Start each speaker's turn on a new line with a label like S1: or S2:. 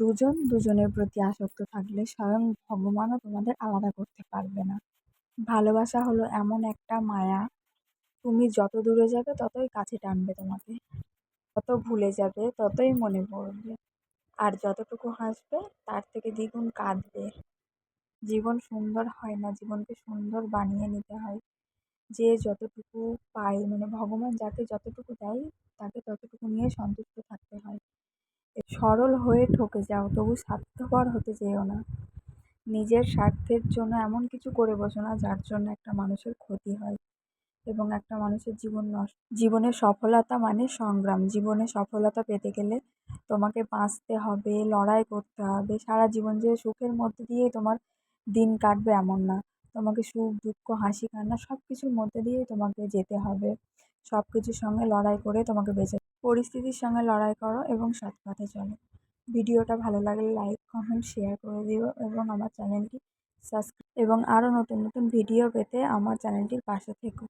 S1: দুজন দুজনের প্রতি আসক্ত থাকলে স্বয়ং ভগবানও তোমাদের আলাদা করতে পারবে না। ভালোবাসা হলো এমন একটা মায়া, তুমি যত দূরে যাবে ততই কাছে টানবে তোমাকে, যত ভুলে যাবে ততই মনে পড়বে, আর যতটুকু হাসবে তার থেকে দ্বিগুণ কাঁদবে। জীবন সুন্দর হয় না, জীবনকে সুন্দর বানিয়ে নিতে হয়। যে যতটুকু পায়, মানে ভগবান যাকে যতটুকু দেয় তাকে ততটুকু নিয়ে সন্তুষ্ট থাকতে হয়। সরল হয়ে ঠকে যাও, তবু স্বার্থপর হতে যেও না। নিজের স্বার্থের জন্য এমন কিছু করে বসো না যার জন্য একটা মানুষের ক্ষতি হয় এবং একটা মানুষের জীবন নষ্ট। জীবনে সফলতা মানে সংগ্রাম। জীবনে সফলতা পেতে গেলে তোমাকে বাঁচতে হবে, লড়াই করতে হবে। সারা জীবন যে সুখের মধ্যে দিয়েই তোমার দিন কাটবে এমন না। তোমাকে সুখ, দুঃখ, হাসি, কান্না সব কিছুর মধ্যে দিয়েই তোমাকে যেতে হবে। সব কিছুর সঙ্গে লড়াই করে তোমাকে বেঁচে, পরিস্থিতির সঙ্গে লড়াই করো এবং সৎ পথে চলো। ভিডিওটা ভালো লাগলে লাইক, কমেন্ট, শেয়ার করে দিও এবং আমার চ্যানেলটি সাবস্ক্রাইব, এবং আরও নতুন নতুন ভিডিও পেতে আমার চ্যানেলটির পাশে থেকো।